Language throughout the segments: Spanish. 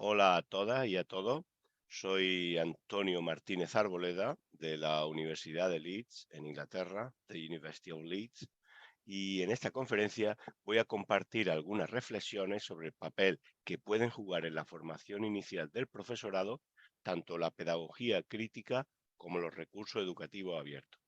Hola a todas y a todos. Soy Antonio Martínez Arboleda de la Universidad de Leeds, en Inglaterra, de University of Leeds, y en esta conferencia voy a compartir algunas reflexiones sobre el papel que pueden jugar en la formación inicial del profesorado, tanto la pedagogía crítica como los recursos educativos abiertos.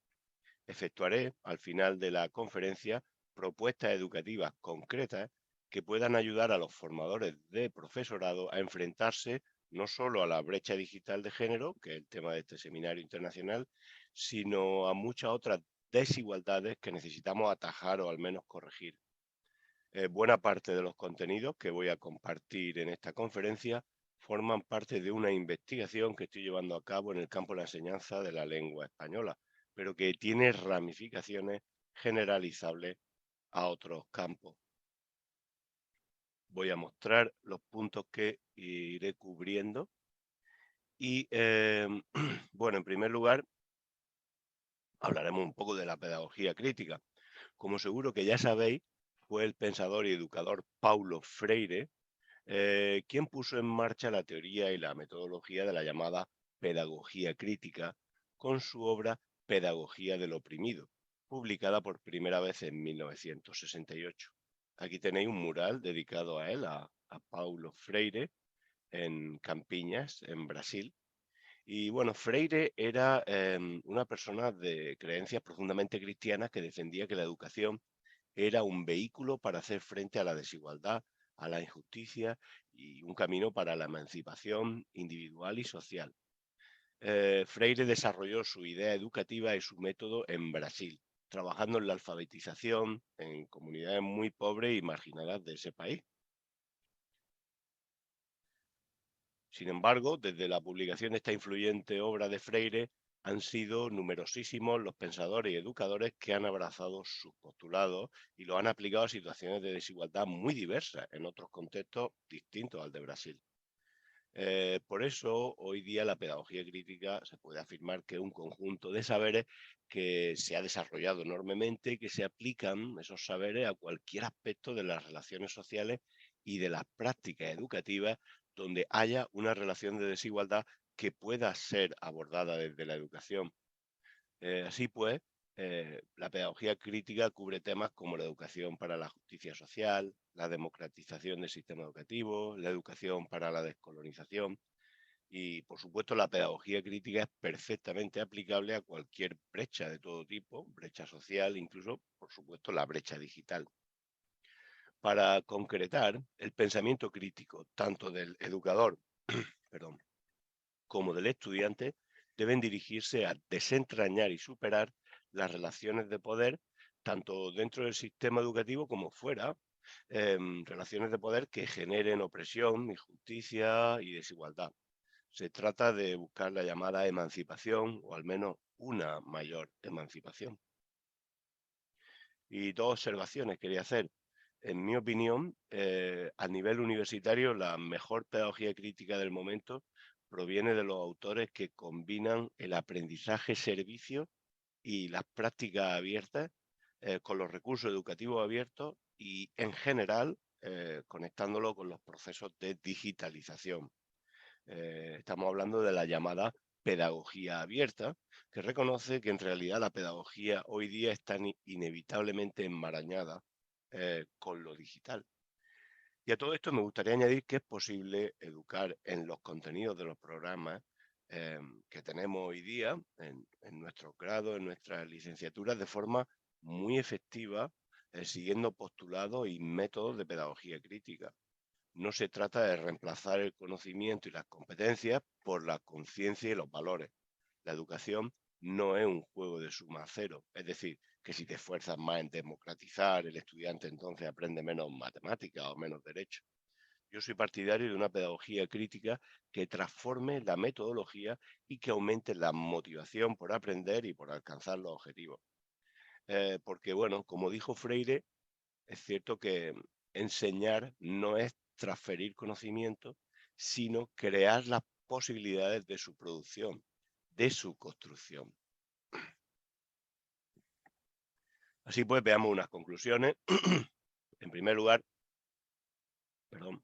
Efectuaré, al final de la conferencia, propuestas educativas concretas que puedan ayudar a los formadores de profesorado a enfrentarse no solo a la brecha digital de género, que es el tema de este seminario internacional, sino a muchas otras desigualdades que necesitamos atajar o al menos corregir. Buena parte de los contenidos que voy a compartir en esta conferencia forman parte de una investigación que estoy llevando a cabo en el campo de la enseñanza de la lengua española, pero que tiene ramificaciones generalizables a otros campos. Voy a mostrar los puntos que iré cubriendo y, bueno, en primer lugar, hablaremos un poco de la pedagogía crítica. Como seguro que ya sabéis, fue el pensador y educador Paulo Freire quien puso en marcha la teoría y la metodología de la llamada pedagogía crítica con su obra Pedagogía del oprimido, publicada por primera vez en 1968. Aquí tenéis un mural dedicado a él, a Paulo Freire, en Campiñas, en Brasil. Y bueno, Freire era una persona de creencias profundamente cristianas que defendía que la educación era un vehículo para hacer frente a la desigualdad, a la injusticia y un camino para la emancipación individual y social. Freire desarrolló su idea educativa y su método en Brasil, trabajando en la alfabetización en comunidades muy pobres y marginadas de ese país. Sin embargo, desde la publicación de esta influyente obra de Freire, han sido numerosísimos los pensadores y educadores que han abrazado sus postulados y lo han aplicado a situaciones de desigualdad muy diversas en otros contextos distintos al de Brasil. Por eso, hoy día la pedagogía crítica se puede afirmar que es un conjunto de saberes que se ha desarrollado enormemente y que se aplican esos saberes a cualquier aspecto de las relaciones sociales y de las prácticas educativas donde haya una relación de desigualdad que pueda ser abordada desde la educación. Así pues, la pedagogía crítica cubre temas como la educación para la justicia social, la democratización del sistema educativo, la educación para la descolonización y, por supuesto, la pedagogía crítica es perfectamente aplicable a cualquier brecha de todo tipo, brecha social, incluso, por supuesto, la brecha digital. Para concretar, el pensamiento crítico, tanto del educador perdón, como del estudiante, deben dirigirse a desentrañar y superar las relaciones de poder, tanto dentro del sistema educativo como fuera, relaciones de poder que generen opresión, injusticia y desigualdad. Se trata de buscar la llamada emancipación, o al menos una mayor emancipación. Y dos observaciones quería hacer. En mi opinión, a nivel universitario, la mejor pedagogía crítica del momento proviene de los autores que combinan el aprendizaje-servicio y las prácticas abiertas con los recursos educativos abiertos y, en general, conectándolo con los procesos de digitalización. Estamos hablando de la llamada pedagogía abierta, que reconoce que en realidad la pedagogía hoy día está inevitablemente enmarañada con lo digital. Y a todo esto me gustaría añadir que es posible educar en los contenidos de los programas que tenemos hoy día, en nuestros grados, en nuestras licenciaturas, de forma muy efectiva, siguiendo postulados y métodos de pedagogía crítica. No se trata de reemplazar el conocimiento y las competencias por la conciencia y los valores. La educación no es un juego de suma cero, es decir, que si te esfuerzas más en democratizar, el estudiante entonces aprende menos matemáticas o menos derecho. Yo soy partidario de una pedagogía crítica que transforme la metodología y que aumente la motivación por aprender y por alcanzar los objetivos. Porque, bueno, como dijo Freire, es cierto que enseñar no es transferir conocimiento, sino crear las posibilidades de su producción, de su construcción. Así pues, veamos unas conclusiones. En primer lugar, perdón,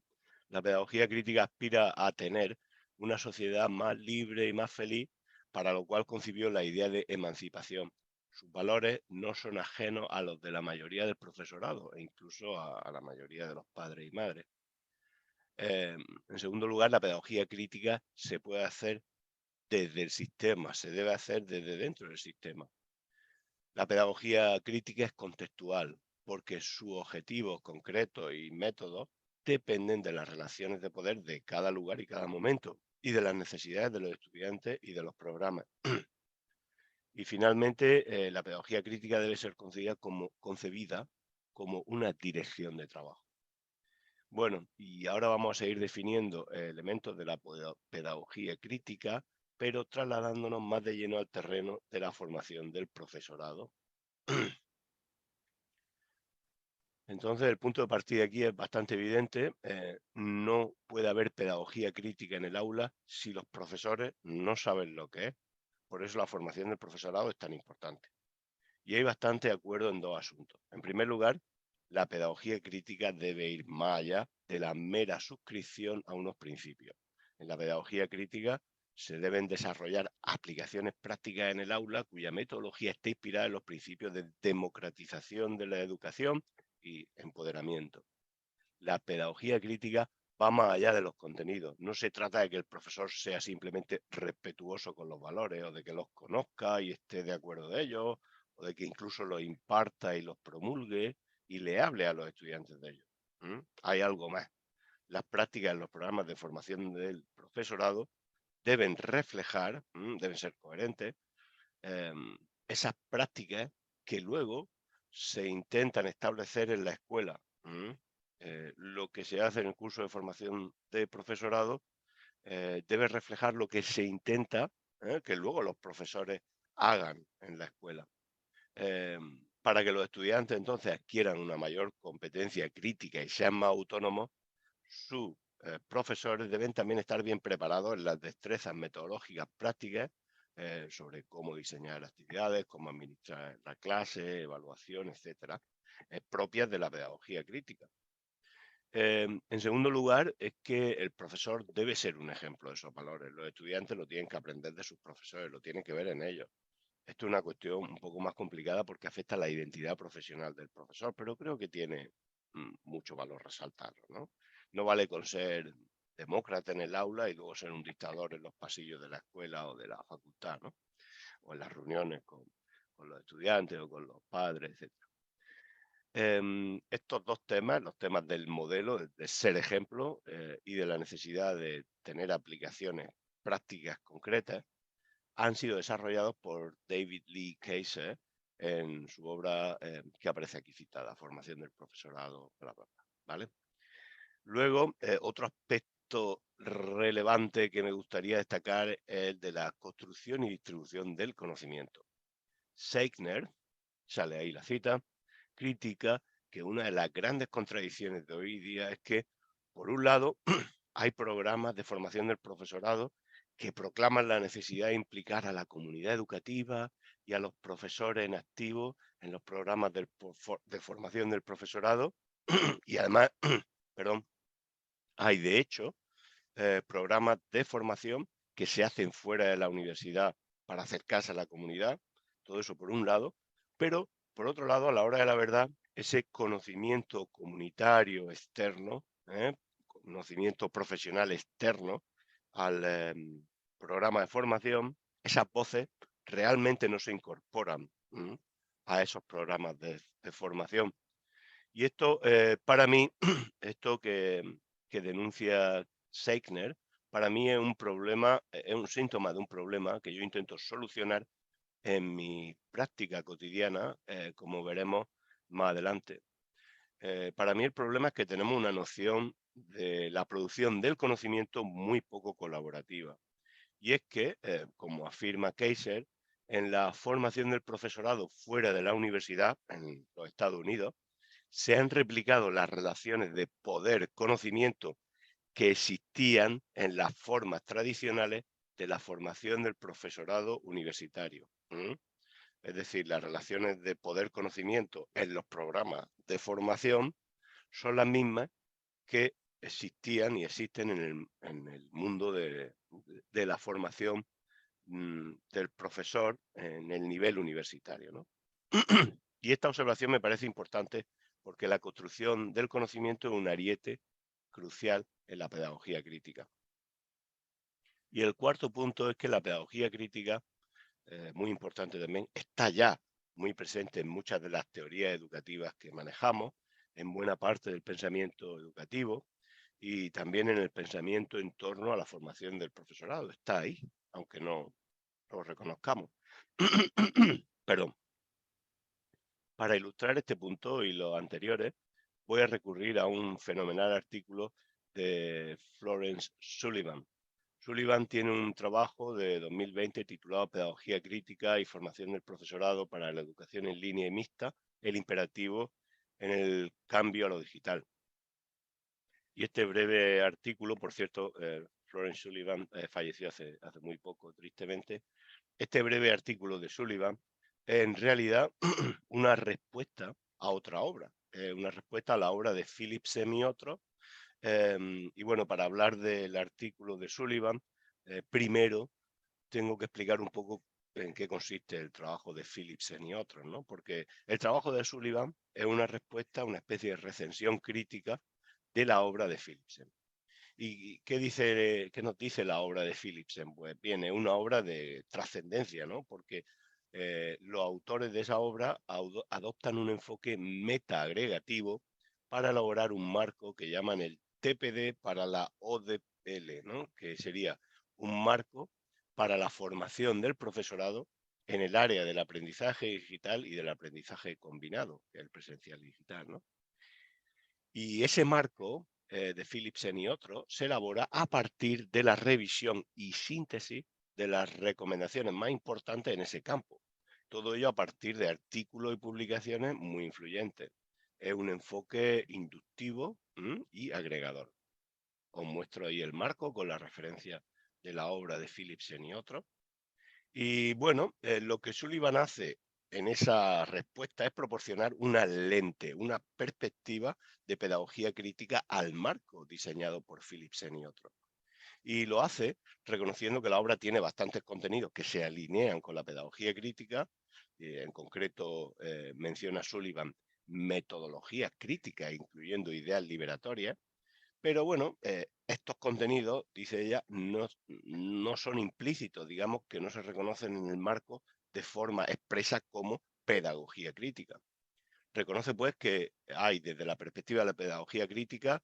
La pedagogía crítica aspira a tener una sociedad más libre y más feliz, para lo cual concibió la idea de emancipación. Sus valores no son ajenos a los de la mayoría del profesorado e incluso a la mayoría de los padres y madres. En segundo lugar, la pedagogía crítica se puede hacer desde el sistema, se debe hacer desde dentro del sistema. La pedagogía crítica es contextual, porque sus objetivos concretos y métodos dependen de las relaciones de poder de cada lugar y cada momento, y de las necesidades de los estudiantes y de los programas. Y finalmente, la pedagogía crítica debe ser concebida como una dirección de trabajo. Bueno, y ahora vamos a seguir definiendo elementos de la pedagogía crítica, pero trasladándonos más de lleno al terreno de la formación del profesorado. Entonces, el punto de partida aquí es bastante evidente. No puede haber pedagogía crítica en el aula si los profesores no saben lo que es. Por eso la formación del profesorado es tan importante. Y hay bastante acuerdo en dos asuntos. En primer lugar, la pedagogía crítica debe ir más allá de la mera suscripción a unos principios. En la pedagogía crítica se deben desarrollar aplicaciones prácticas en el aula cuya metodología esté inspirada en los principios de democratización de la educación y empoderamiento. La pedagogía crítica va más allá de los contenidos. No se trata de que el profesor sea simplemente respetuoso con los valores o de que los conozca y esté de acuerdo de ellos, o de que incluso los imparta y los promulgue y le hable a los estudiantes de ellos. Hay algo más. Las prácticas en los programas de formación del profesorado deben reflejar, deben ser coherentes, esas prácticas que luego se intentan establecer en la escuela. Lo que se hace en el curso de formación de profesorado debe reflejar lo que se intenta que luego los profesores hagan en la escuela. Para que los estudiantes entonces adquieran una mayor competencia crítica y sean más autónomos, sus profesores deben también estar bien preparados en las destrezas metodológicas prácticas sobre cómo diseñar actividades, cómo administrar la clase, evaluación, etcétera, propias de la pedagogía crítica. En segundo lugar, es que el profesor debe ser un ejemplo de esos valores. Los estudiantes lo tienen que aprender de sus profesores, lo tienen que ver en ellos. Esto es una cuestión un poco más complicada porque afecta a la identidad profesional del profesor, pero creo que tiene mucho valor resaltarlo, ¿no? No vale con ser demócrata en el aula y luego ser un dictador en los pasillos de la escuela o de la facultad, ¿no? O en las reuniones con los estudiantes o con los padres, etc. Estos dos temas, los temas del modelo, de ser ejemplo y de la necesidad de tener aplicaciones prácticas concretas, han sido desarrollados por David Lee Kaiser en su obra que aparece aquí citada, Formación del Profesorado, bla, bla, bla, ¿vale? Luego, otro aspecto relevante que me gustaría destacar es el de la construcción y distribución del conocimiento. Seichner, sale ahí la cita, critica que una de las grandes contradicciones de hoy día es que, por un lado, hay programas de formación del profesorado que proclaman la necesidad de implicar a la comunidad educativa y a los profesores en activo en los programas de formación del profesorado y además, perdón, hay de hecho programas de formación que se hacen fuera de la universidad para acercarse a la comunidad, todo eso por un lado, pero por otro lado, a la hora de la verdad, ese conocimiento comunitario externo, conocimiento profesional externo al programa de formación, esas voces realmente no se incorporan a esos programas de formación. Y esto, para mí, esto que denuncia Seichner, para mí es un problema, es un síntoma de un problema que yo intento solucionar en mi práctica cotidiana, como veremos más adelante. Para mí el problema es que tenemos una noción de la producción del conocimiento muy poco colaborativa. Y es que, como afirma Kaiser, en la formación del profesorado fuera de la universidad, en los Estados Unidos, se han replicado las relaciones de poder-conocimiento que existían en las formas tradicionales de la formación del profesorado universitario. Es decir, las relaciones de poder-conocimiento en los programas de formación son las mismas que existían y existen en el mundo de la formación del profesor en el nivel universitario, ¿no? Y esta observación me parece importante porque la construcción del conocimiento es un ariete crucial en la pedagogía crítica. Y el cuarto punto es que la pedagogía crítica, muy importante también, está ya muy presente en muchas de las teorías educativas que manejamos, en buena parte del pensamiento educativo y también en el pensamiento en torno a la formación del profesorado. Está ahí, aunque no lo reconozcamos. Perdón. Para ilustrar este punto y los anteriores, voy a recurrir a un fenomenal artículo de Florence Sullivan. Sullivan tiene un trabajo de 2020 titulado Pedagogía crítica y formación del profesorado para la educación en línea y mixta, el imperativo en el cambio a lo digital. Y este breve artículo, por cierto, Florence Sullivan falleció hace muy poco, tristemente. Este breve artículo de Sullivan es en realidad una respuesta a otra obra, una respuesta a la obra de Philipsen y otros. Y bueno, para hablar del artículo de Sullivan, primero tengo que explicar un poco en qué consiste el trabajo de Philipsen y otros, ¿no? Porque el trabajo de Sullivan es una respuesta, una especie de recensión crítica de la obra de Philipsen. ¿Y qué nos dice la obra de Philipsen? Pues viene una obra de trascendencia, ¿no? Porque los autores de esa obra adoptan un enfoque meta-agregativo para elaborar un marco que llaman el TPD para la ODL, ¿no? Que sería un marco para la formación del profesorado en el área del aprendizaje digital y del aprendizaje combinado, que es el presencial digital, ¿no? Y ese marco de Philipsen y otros se elabora a partir de la revisión y síntesis de las recomendaciones más importantes en ese campo. Todo ello a partir de artículos y publicaciones muy influyentes. Es un enfoque inductivo y agregador. Os muestro ahí el marco con la referencia de la obra de Philipsen y otros. Y bueno, lo que Sullivan hace en esa respuesta es proporcionar una lente, una perspectiva de pedagogía crítica al marco diseñado por Philipsen y otros. Y lo hace reconociendo que la obra tiene bastantes contenidos que se alinean con la pedagogía crítica. En concreto, menciona Sullivan metodologías críticas, incluyendo ideas liberatorias. Pero bueno, estos contenidos, dice ella, no son implícitos, digamos que no se reconocen en el marco de forma expresa como pedagogía crítica. Reconoce pues que hay desde la perspectiva de la pedagogía crítica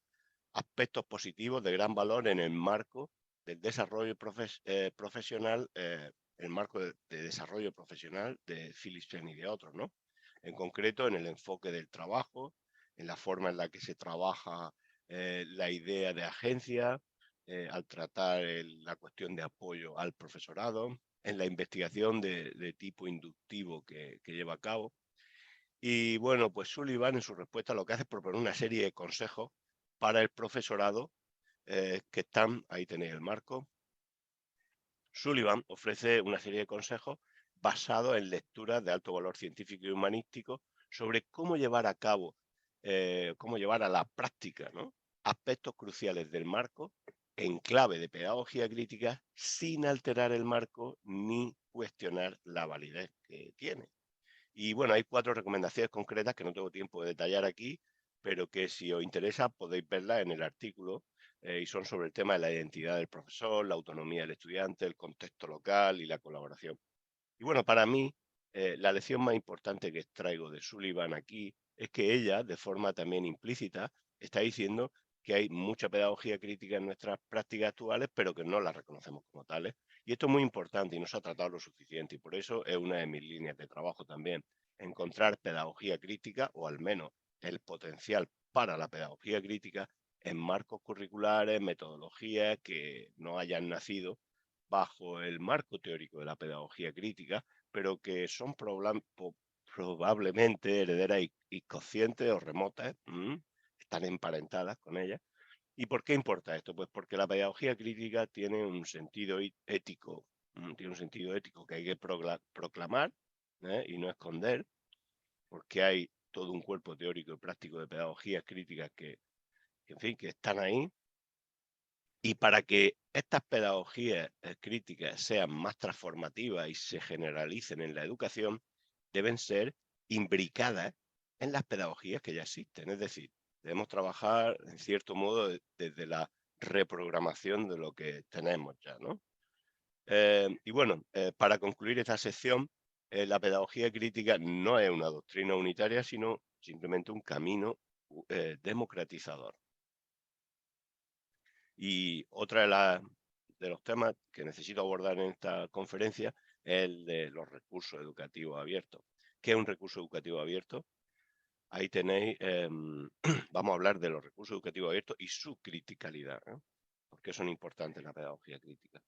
aspectos positivos de gran valor en el marco del desarrollo profesional, el marco de desarrollo profesional de Philipsen y de otros, ¿no? En concreto, en el enfoque del trabajo, en la forma en la que se trabaja la idea de agencia, al tratar la cuestión de apoyo al profesorado, en la investigación de tipo inductivo que lleva a cabo. Y bueno, pues Sullivan en su respuesta lo que hace es proponer una serie de consejos para el profesorado que están, ahí tenéis el marco. Sullivan ofrece una serie de consejos basados en lecturas de alto valor científico y humanístico sobre cómo llevar a cabo, cómo llevar a la práctica, ¿no? Aspectos cruciales del marco en clave de pedagogía crítica sin alterar el marco ni cuestionar la validez que tiene. Y bueno, hay 4 recomendaciones concretas que no tengo tiempo de detallar aquí, pero que si os interesa podéis verlas en el artículo y son sobre el tema de la identidad del profesor, la autonomía del estudiante, el contexto local y la colaboración. Y bueno, para mí, la lección más importante que extraigo de Sullivan aquí es que ella, de forma también implícita, está diciendo que hay mucha pedagogía crítica en nuestras prácticas actuales, pero que no la reconocemos como tales. Y esto es muy importante y no se ha tratado lo suficiente. Y por eso es una de mis líneas de trabajo también, encontrar pedagogía crítica, o al menos el potencial para la pedagogía crítica, en marcos curriculares, metodologías que no hayan nacido bajo el marco teórico de la pedagogía crítica, pero que son probablemente herederas y conscientes o remotas, están emparentadas con ellas. ¿Y por qué importa esto? Pues porque la pedagogía crítica tiene un sentido ético, tiene un sentido ético que hay que proclamar y no esconder, porque hay todo un cuerpo teórico y práctico de pedagogías críticas que en fin, que están ahí. Y para que estas pedagogías críticas sean más transformativas y se generalicen en la educación, deben ser imbricadas en las pedagogías que ya existen. Es decir, debemos trabajar, en cierto modo, desde la reprogramación de lo que tenemos ya, ¿no? Y bueno, para concluir esta sección, la pedagogía crítica no es una doctrina unitaria, sino simplemente un camino democratizador. Y otra de los temas que necesito abordar en esta conferencia es el de los recursos educativos abiertos. ¿Qué es un recurso educativo abierto? Ahí tenéis, vamos a hablar de los recursos educativos abiertos y su criticalidad, ¿eh? Porque son importantes en la pedagogía crítica.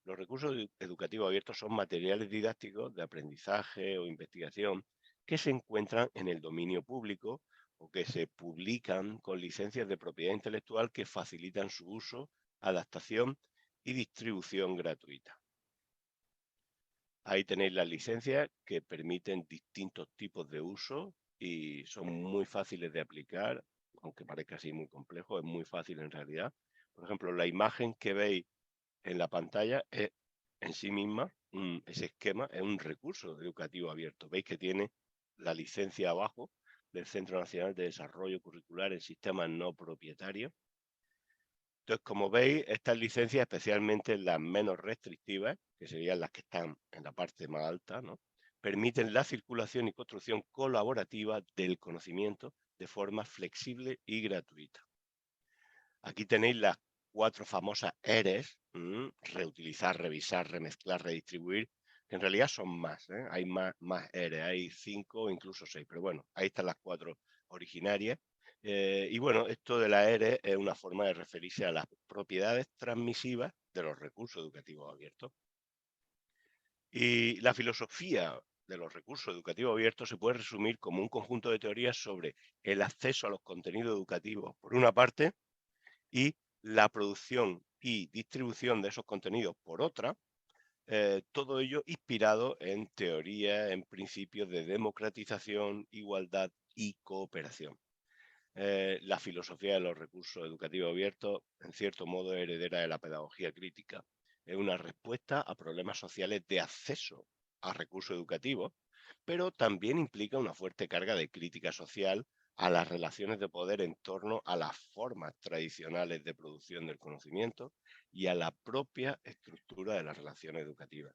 Los recursos educativos abiertos son materiales didácticos de aprendizaje o investigación que se encuentran en el dominio público o que se publican con licencias de propiedad intelectual que facilitan su uso, adaptación y distribución gratuita. Ahí tenéis las licencias que permiten distintos tipos de uso y son muy fáciles de aplicar, aunque parezca así muy complejo, es muy fácil en realidad. Por ejemplo, la imagen que veis en la pantalla es en sí misma, ese esquema es un recurso educativo abierto. Veis que tiene la licencia abajo del Centro Nacional de Desarrollo Curricular en Sistemas No Propietarios. Entonces, como veis, estas licencias, especialmente las menos restrictivas, que serían las que están en la parte más alta, ¿no?, permiten la circulación y construcción colaborativa del conocimiento de forma flexible y gratuita. Aquí tenéis las 4 famosas ERES, reutilizar, revisar, remezclar, redistribuir, que en realidad son más, ¿eh? Hay más ERES, hay 5 o incluso 6, pero bueno, ahí están las 4 originarias. Y bueno, esto de la ERE es una forma de referirse a las propiedades transmisivas de los recursos educativos abiertos. Y la filosofía de los recursos educativos abiertos se puede resumir como un conjunto de teorías sobre el acceso a los contenidos educativos, por una parte, y la producción y distribución de esos contenidos por otra, todo ello inspirado en teorías, en principios de democratización, igualdad y cooperación. La filosofía de los recursos educativos abiertos, en cierto modo, es heredera de la pedagogía crítica. Es una respuesta a problemas sociales de acceso a recursos educativos, pero también implica una fuerte carga de crítica social a las relaciones de poder en torno a las formas tradicionales de producción del conocimiento y a la propia estructura de las relaciones educativas.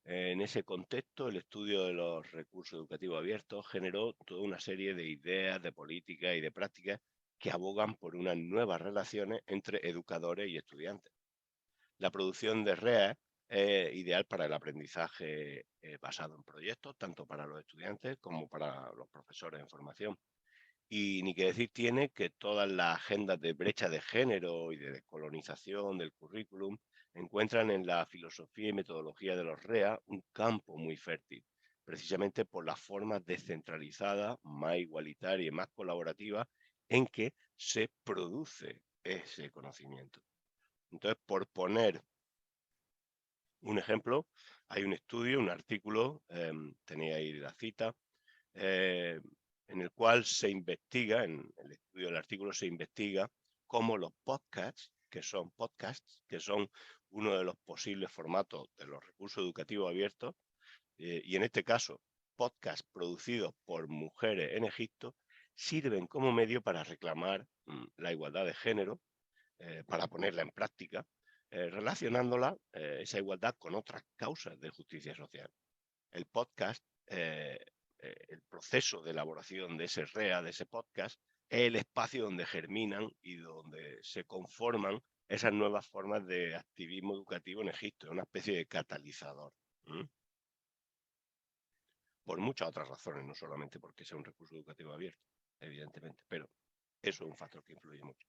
En ese contexto, el estudio de los recursos educativos abiertos generó toda una serie de ideas, de políticas y de prácticas que abogan por unas nuevas relaciones entre educadores y estudiantes. La producción de REA es ideal para el aprendizaje basado en proyectos, tanto para los estudiantes como para los profesores en formación. Y ni que decir tiene que todas las agendas de brecha de género y de descolonización del currículum encuentran en la filosofía y metodología de los REA un campo muy fértil, precisamente por las formas descentralizadas, más igualitarias y más colaborativas en que se produce ese conocimiento. Entonces, por poner un ejemplo, hay un estudio, un artículo, tenía ahí la cita, eh, en el cual se investiga, en el estudio del artículo se investiga cómo los podcasts, que son uno de los posibles formatos de los recursos educativos abiertos, y en este caso, podcasts producidos por mujeres en Egipto, sirven como medio para reclamar la igualdad de género, para ponerla en práctica, relacionándola, esa igualdad, con otras causas de justicia social. El podcast, el proceso de elaboración de ese REA, de ese podcast, es el espacio donde germinan y donde se conforman esas nuevas formas de activismo educativo en Egipto, una especie de catalizador. Por muchas otras razones, no solamente porque sea un recurso educativo abierto, evidentemente, pero eso es un factor que influye mucho.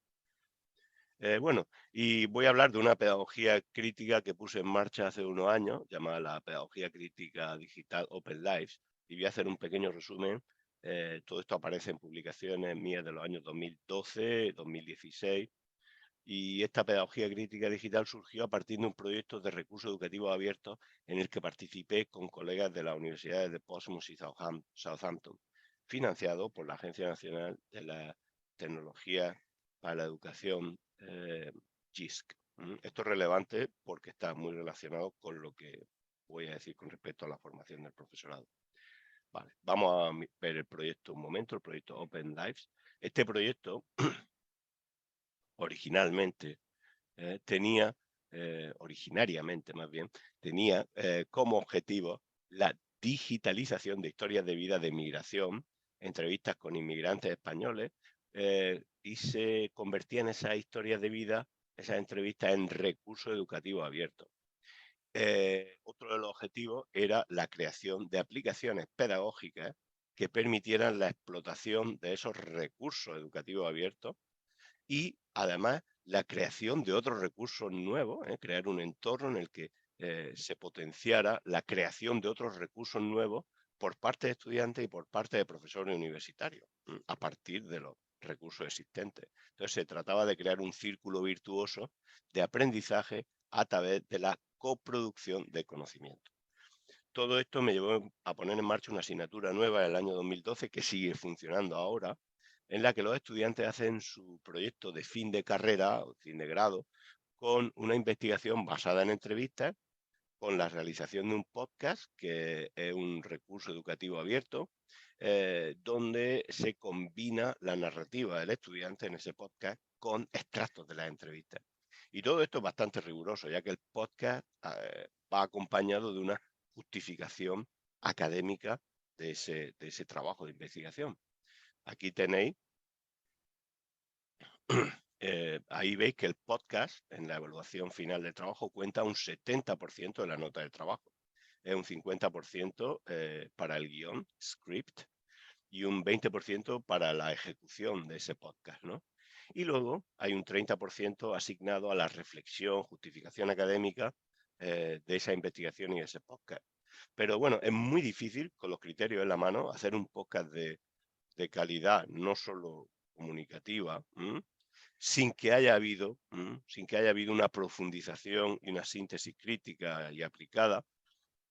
Bueno, y voy a hablar de una pedagogía crítica que puse en marcha hace unos años, llamada la Pedagogía Crítica Digital Open Lives, y voy a hacer un pequeño resumen. Todo esto aparece en publicaciones mías de los años 2012, 2016, y esta pedagogía crítica digital surgió a partir de un proyecto de recursos educativos abiertos en el que participé con colegas de las universidades de Portsmouth y Southampton, financiado por la Agencia Nacional de la Tecnología para la educación GISC. Esto es relevante porque está muy relacionado con lo que voy a decir con respecto a la formación del profesorado. Vale, vamos a ver el proyecto un momento, el proyecto Open Lives. Este proyecto originalmente tenía, originariamente más bien, tenía como objetivo la digitalización de historias de vida de migración, entrevistas con inmigrantes españoles, y se convertían esas historias de vida, esas entrevistas, en recursos educativos abiertos. Otro de los objetivos era la creación de aplicaciones pedagógicas que permitieran la explotación de esos recursos educativos abiertos y además la creación de otros recursos nuevos, crear un entorno en el que se potenciara la creación de otros recursos nuevos por parte de estudiantes y por parte de profesores universitarios, a partir de los recursos existentes. Entonces se trataba de crear un círculo virtuoso de aprendizaje a través de la coproducción de conocimiento. Todo esto me llevó a poner en marcha una asignatura nueva en el año 2012 que sigue funcionando ahora, en la que los estudiantes hacen su proyecto de fin de carrera o fin de grado con una investigación basada en entrevistas, con la realización de un podcast, que es un recurso educativo abierto, donde se combina la narrativa del estudiante en ese podcast con extractos de las entrevistas. Y todo esto es bastante riguroso, ya que el podcast va acompañado de una justificación académica de ese trabajo de investigación. Aquí tenéis, ahí veis que el podcast en la evaluación final del trabajo cuenta un 70% de la nota del trabajo. Es un 50% para el guión, script, y un 20% para la ejecución de ese podcast, ¿no? Y luego hay un 30% asignado a la reflexión, justificación académica de esa investigación y ese podcast. Pero bueno, es muy difícil, con los criterios en la mano, hacer un podcast de calidad, no solo comunicativa, sin que haya habido una profundización y una síntesis crítica y aplicada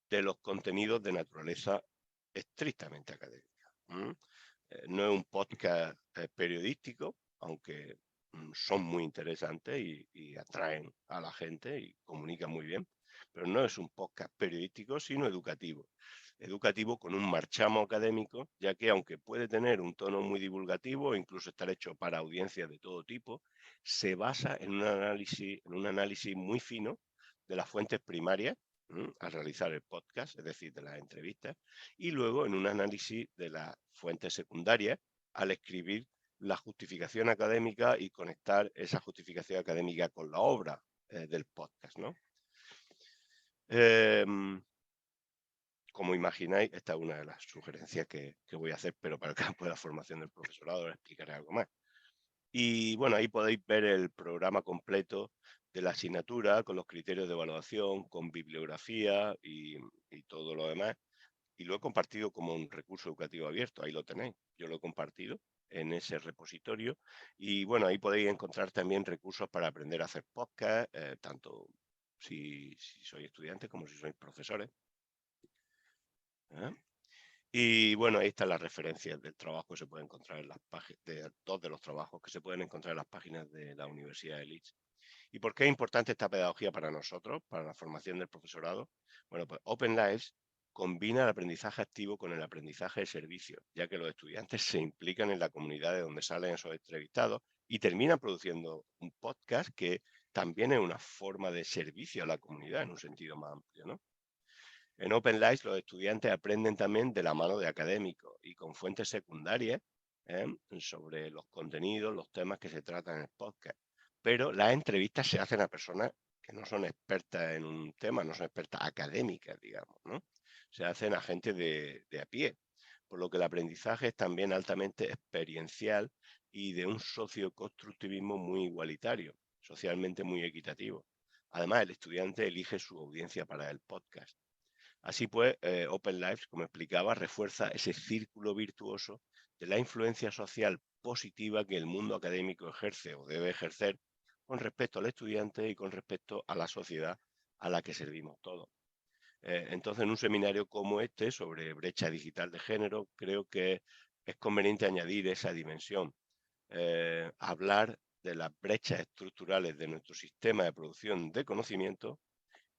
de los contenidos de naturaleza estrictamente académica. No es un podcast periodístico, aunque son muy interesantes y atraen a la gente y comunican muy bien, pero no es un podcast periodístico, sino educativo. Educativo con un marchamo académico, ya que aunque puede tener un tono muy divulgativo o incluso estar hecho para audiencias de todo tipo, se basa en un análisis muy fino de las fuentes primarias al realizar el podcast, es decir, de las entrevistas, y luego en un análisis de las fuentes secundarias al escribir la justificación académica y conectar esa justificación académica con la obra del podcast, ¿no? Como imagináis, esta es una de las sugerencias que voy a hacer, pero para el campo de la formación del profesorado ahora explicaré algo más. Y bueno, ahí podéis ver el programa completo de la asignatura con los criterios de evaluación, con bibliografía y todo lo demás. Y lo he compartido como un recurso educativo abierto, ahí lo tenéis. Yo lo he compartido en ese repositorio y bueno, ahí podéis encontrar también recursos para aprender a hacer podcast, tanto si sois estudiantes como si sois profesores. Y bueno, ahí están las referencias del trabajo que se puede encontrar en las páginas, de dos de los trabajos que se pueden encontrar en las páginas de la Universidad de Leeds. ¿Y por qué es importante esta pedagogía para nosotros, para la formación del profesorado? Bueno, pues Open Lives combina el aprendizaje activo con el aprendizaje de servicio, ya que los estudiantes se implican en la comunidad de donde salen esos entrevistados y terminan produciendo un podcast que también es una forma de servicio a la comunidad en un sentido más amplio, ¿no? En Open Lives los estudiantes aprenden también de la mano de académicos y con fuentes secundarias ¿eh? sobre los contenidos, los temas que se tratan en el podcast. Pero las entrevistas se hacen a personas que no son expertas en un tema, no son expertas académicas, digamos, ¿no? Se hacen a gente de a pie, por lo que el aprendizaje es también altamente experiencial y de un socioconstructivismo muy igualitario, socialmente muy equitativo. Además, el estudiante elige su audiencia para el podcast. Así pues, Open Lives, como explicaba, refuerza ese círculo virtuoso de la influencia social positiva que el mundo académico ejerce o debe ejercer con respecto al estudiante y con respecto a la sociedad a la que servimos todos. Entonces, en un seminario como este sobre brecha digital de género, creo que es conveniente añadir esa dimensión, hablar de las brechas estructurales de nuestro sistema de producción de conocimiento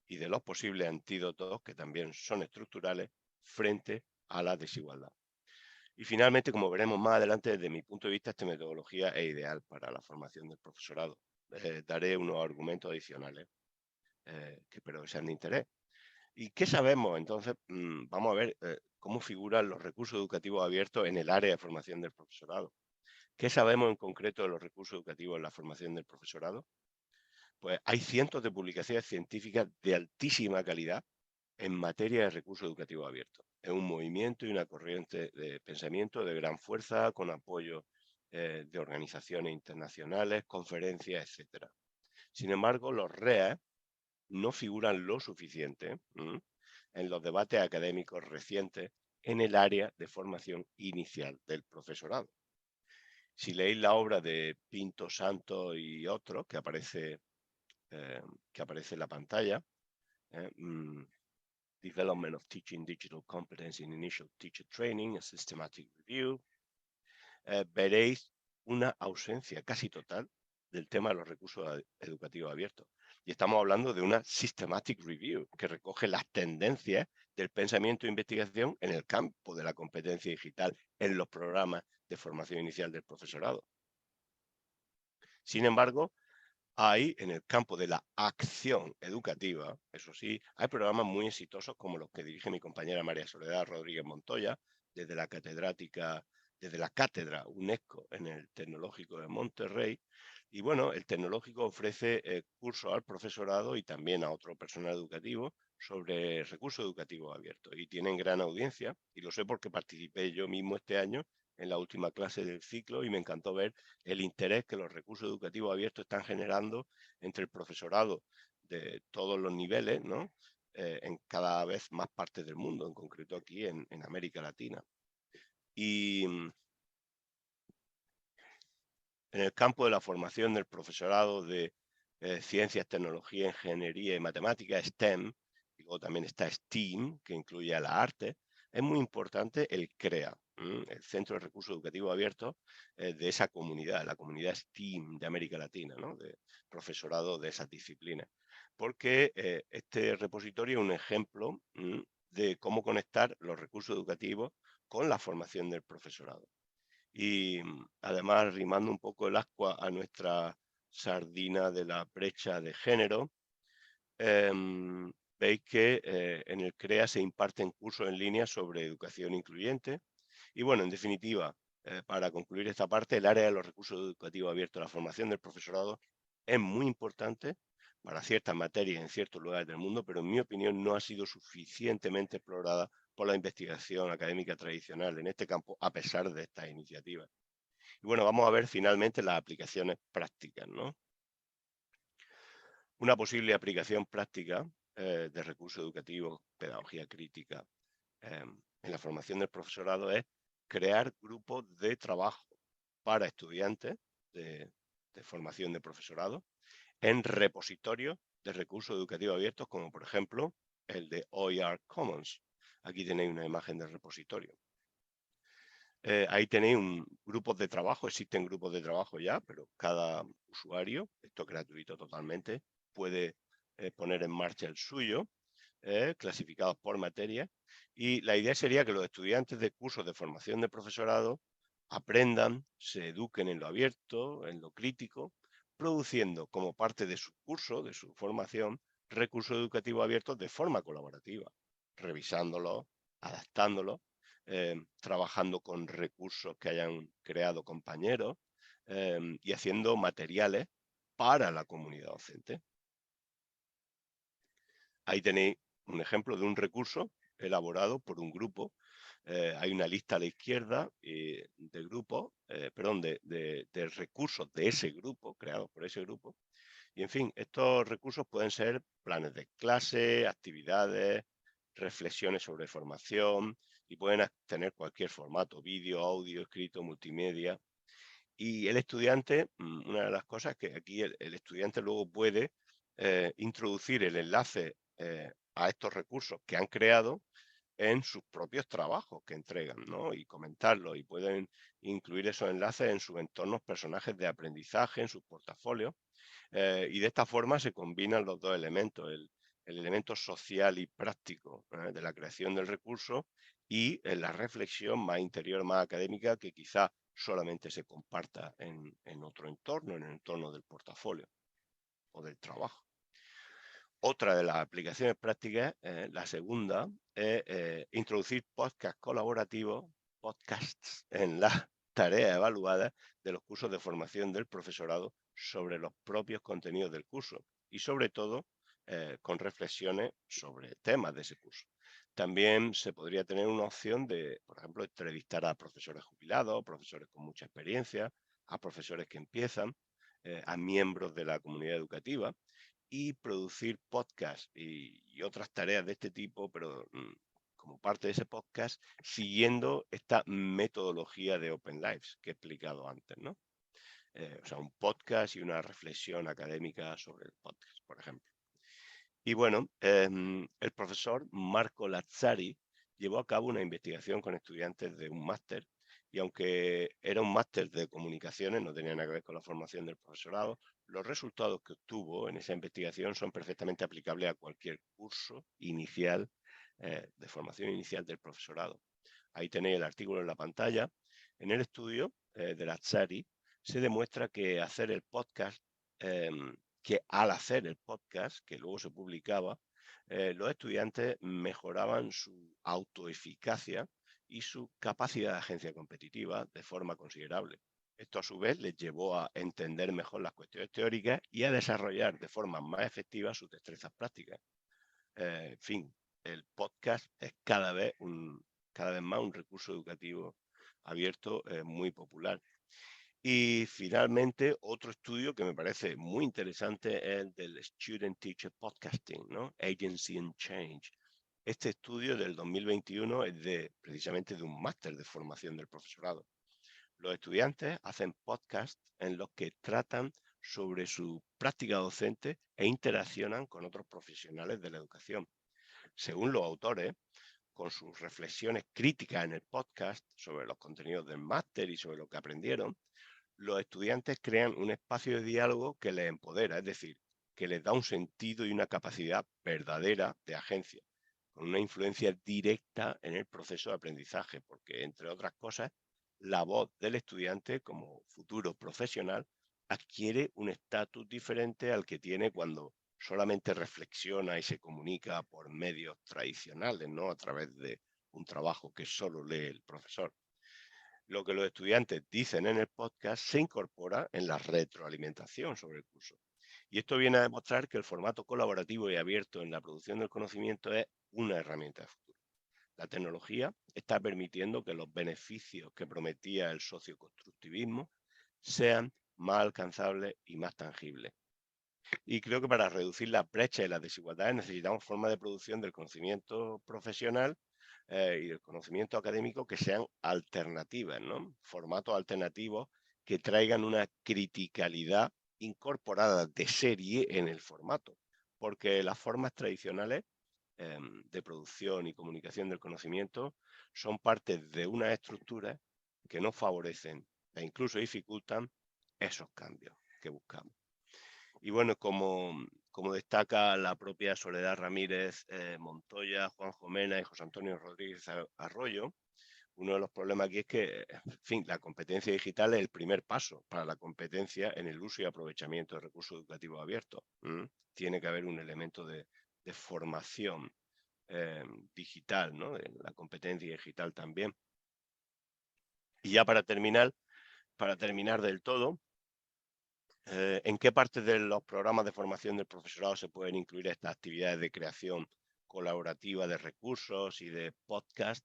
y de los posibles antídotos, que también son estructurales, frente a la desigualdad. Y finalmente, como veremos más adelante, desde mi punto de vista, esta metodología es ideal para la formación del profesorado. Daré unos argumentos adicionales que espero que sean de interés. ¿Y qué sabemos? Entonces, vamos a ver cómo figuran los recursos educativos abiertos en el área de formación del profesorado. ¿Qué sabemos en concreto de los recursos educativos en la formación del profesorado? Pues hay cientos de publicaciones científicas de altísima calidad en materia de recursos educativos abiertos. Es un movimiento y una corriente de pensamiento de gran fuerza, con apoyo de organizaciones internacionales, conferencias, etcétera. Sin embargo, los REA no figuran lo suficiente en los debates académicos recientes en el área de formación inicial del profesorado. Si leéis la obra de Pinto, Santos y otros que aparece en la pantalla, Development of Teaching Digital Competence in Initial Teacher Training, a Systematic Review, veréis una ausencia casi total del tema de los recursos educativos abiertos. Y estamos hablando de una Systematic Review que recoge las tendencias del pensamiento e investigación en el campo de la competencia digital en los programas de formación inicial del profesorado. Sin embargo, hay en el campo de la acción educativa, eso sí, hay programas muy exitosos como los que dirige mi compañera María Soledad Rodríguez Montoya, desde la cátedra UNESCO en el Tecnológico de Monterrey. Y bueno, el Tecnológico ofrece cursos al profesorado y también a otro personal educativo sobre recursos educativos abiertos. Y tienen gran audiencia, y lo sé porque participé yo mismo este año en la última clase del ciclo y me encantó ver el interés que los recursos educativos abiertos están generando entre el profesorado de todos los niveles, ¿no? En cada vez más partes del mundo, en concreto aquí en América Latina. Y en el campo de la formación del profesorado de ciencias, tecnología, ingeniería y matemáticas, STEM, y luego también está STEAM, que incluye a la arte, es muy importante el CREA, el Centro de Recursos Educativos Abiertos de esa comunidad, la comunidad STEAM de América Latina, ¿no? De profesorado de esas disciplinas. Porque este repositorio es un ejemplo de cómo conectar los recursos educativos con la formación del profesorado. Y además, rimando un poco el ascua a nuestra sardina de la brecha de género, veis que en el CREA se imparten cursos en línea sobre educación incluyente. Y bueno, en definitiva, para concluir esta parte, el área de los recursos educativos abiertos a la formación del profesorado es muy importante para ciertas materias en ciertos lugares del mundo, pero en mi opinión no ha sido suficientemente explorada por la investigación académica tradicional en este campo, a pesar de estas iniciativas. Y bueno, vamos a ver finalmente las aplicaciones prácticas, ¿no? Una posible aplicación práctica de recursos educativos, pedagogía crítica, en la formación del profesorado es crear grupos de trabajo para estudiantes de formación de profesorado en repositorios de recursos educativos abiertos, como por ejemplo el de OER Commons. Aquí tenéis una imagen del repositorio. Ahí tenéis grupos de trabajo, existen grupos de trabajo ya, pero cada usuario, esto es gratuito totalmente, puede poner en marcha el suyo, clasificados por materia, y la idea sería que los estudiantes de cursos de formación de profesorado aprendan, se eduquen en lo abierto, en lo crítico, produciendo como parte de su curso, de su formación, recursos educativos abiertos de forma colaborativa, revisándolos, adaptándolos, trabajando con recursos que hayan creado compañeros y haciendo materiales para la comunidad docente. Ahí tenéis un ejemplo de un recurso elaborado por un grupo. Hay una lista a la izquierda de grupos, de recursos de ese grupo, creados por ese grupo. Y en fin, estos recursos pueden ser planes de clase, actividades, reflexiones sobre formación y pueden tener cualquier formato, vídeo, audio, escrito, multimedia. Y el estudiante, una de las cosas es que aquí el estudiante luego puede introducir el enlace a estos recursos que han creado en sus propios trabajos que entregan, ¿no? Y comentarlos y pueden incluir esos enlaces en sus entornos personajes de aprendizaje, en sus portafolios, y de esta forma se combinan los dos elementos, el elemento social y práctico de la creación del recurso y la reflexión más interior, más académica, que quizá solamente se comparta en otro entorno, en el entorno del portafolio o del trabajo. Otra de las aplicaciones prácticas, la segunda, es introducir podcasts colaborativos, podcasts, en las tareas evaluadas de los cursos de formación del profesorado sobre los propios contenidos del curso y sobre todo con reflexiones sobre temas de ese curso. También se podría tener una opción de, por ejemplo, entrevistar a profesores jubilados, profesores con mucha experiencia, a profesores que empiezan, a miembros de la comunidad educativa y producir podcasts y otras tareas de este tipo, pero como parte de ese podcast, siguiendo esta metodología de Open Lives que he explicado antes, ¿no? O sea, un podcast y una reflexión académica sobre el podcast, por ejemplo. Y bueno, el profesor Marco Lazzari llevó a cabo una investigación con estudiantes de un máster y aunque era un máster de comunicaciones, no tenía nada que ver con la formación del profesorado, los resultados que obtuvo en esa investigación son perfectamente aplicables a cualquier curso inicial de formación inicial del profesorado. Ahí tenéis el artículo en la pantalla. En el estudio de Lazzari se demuestra que hacer el podcast que al hacer el podcast, que luego se publicaba, los estudiantes mejoraban su autoeficacia y su capacidad de agencia competitiva de forma considerable. Esto a su vez les llevó a entender mejor las cuestiones teóricas y a desarrollar de forma más efectiva sus destrezas prácticas. En fin, el podcast es cada vez más un recurso educativo abierto muy popular. Y finalmente, otro estudio que me parece muy interesante es el del Student Teacher Podcasting, ¿no? Agency and Change. Este estudio del 2021 es precisamente de un máster de formación del profesorado. Los estudiantes hacen podcasts en los que tratan sobre su práctica docente e interaccionan con otros profesionales de la educación. Según los autores, con sus reflexiones críticas en el podcast sobre los contenidos del máster y sobre lo que aprendieron, los estudiantes crean un espacio de diálogo que les empodera, es decir, que les da un sentido y una capacidad verdadera de agencia, con una influencia directa en el proceso de aprendizaje, porque, entre otras cosas, la voz del estudiante como futuro profesional adquiere un estatus diferente al que tiene cuando solamente reflexiona y se comunica por medios tradicionales, ¿no? A través de un trabajo que solo lee el profesor. Lo que los estudiantes dicen en el podcast se incorpora en la retroalimentación sobre el curso. Y esto viene a demostrar que el formato colaborativo y abierto en la producción del conocimiento es una herramienta de futuro. La tecnología está permitiendo que los beneficios que prometía el socioconstructivismo sean más alcanzables y más tangibles. Y creo que para reducir las brechas y las desigualdades necesitamos formas de producción del conocimiento profesional y del conocimiento académico que sean alternativas, ¿no? Formatos alternativos que traigan una criticalidad incorporada de serie en el formato, porque las formas tradicionales de producción y comunicación del conocimiento son parte de unas estructuras que no favorecen e incluso dificultan esos cambios que buscamos. Y bueno, como destaca la propia Soledad Ramírez Montoya, Juanjo Mena y José Antonio Rodríguez Arroyo, uno de los problemas aquí es que, en fin, la competencia digital es el primer paso para la competencia en el uso y aprovechamiento de recursos educativos abiertos. Tiene que haber un elemento de formación digital, ¿no? De la competencia digital también. Y ya para terminar del todo, ¿en qué parte de los programas de formación del profesorado se pueden incluir estas actividades de creación colaborativa de recursos y de podcast?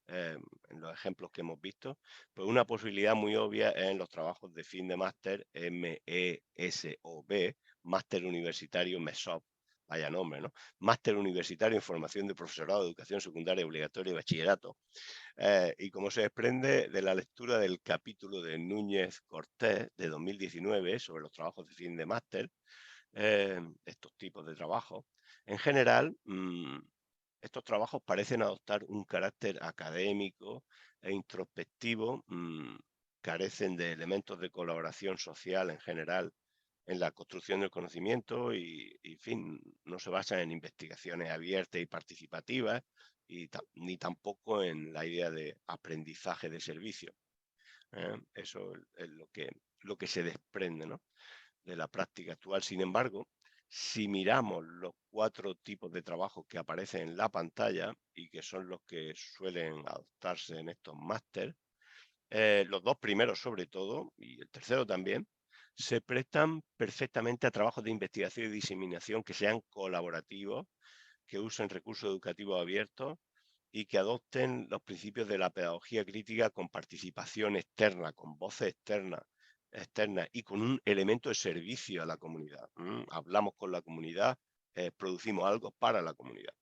En los ejemplos que hemos visto, pues una posibilidad muy obvia es en los trabajos de fin de máster MESOB, máster universitario MESOB, vaya nombre, ¿no? Máster universitario en formación de profesorado de educación secundaria obligatoria y bachillerato. Y como se desprende de la lectura del capítulo de Núñez Cortés de 2019 sobre los trabajos de fin de máster, estos tipos de trabajos, en general, estos trabajos parecen adoptar un carácter académico e introspectivo carecen de elementos de colaboración social en general en la construcción del conocimiento y, en fin, no se basan en investigaciones abiertas y participativas ni tampoco en la idea de aprendizaje de servicio. Eso es lo que se desprende, ¿no?, de la práctica actual. Sin embargo, si miramos los 4 tipos de trabajo que aparecen en la pantalla y que son los que suelen adoptarse en estos máster, los 2 primeros sobre todo, y el tercero también, se prestan perfectamente a trabajos de investigación y diseminación que sean colaborativos, que usen recursos educativos abiertos y que adopten los principios de la pedagogía crítica con participación externa, con voces externas y con un elemento de servicio a la comunidad. Hablamos con la comunidad, producimos algo para la comunidad.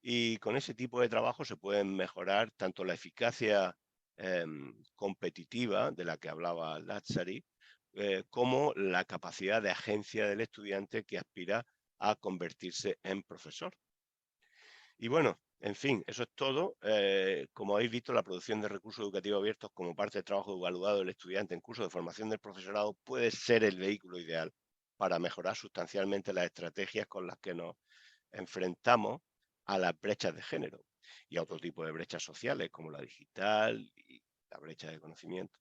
Y con ese tipo de trabajo se pueden mejorar tanto la eficacia competitiva de la que hablaba Lazzari, como la capacidad de agencia del estudiante que aspira a convertirse en profesor. Y bueno, en fin, eso es todo. Como habéis visto, la producción de recursos educativos abiertos como parte del trabajo evaluado del estudiante en curso de formación del profesorado puede ser el vehículo ideal para mejorar sustancialmente las estrategias con las que nos enfrentamos a las brechas de género y a otro tipo de brechas sociales como la digital y la brecha de conocimiento.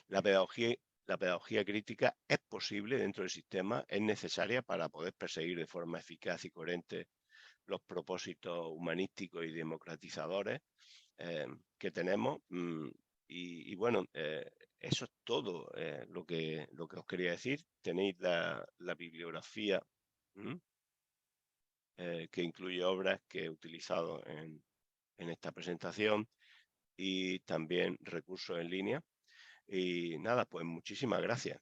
La pedagogía, la pedagogía crítica es posible dentro del sistema, es necesaria para poder perseguir de forma eficaz y coherente los propósitos humanísticos y democratizadores que tenemos. Y bueno, eso es todo lo que os quería decir. Tenéis la bibliografía que incluye obras que he utilizado en esta presentación y también recursos en línea. Y nada, pues muchísimas gracias.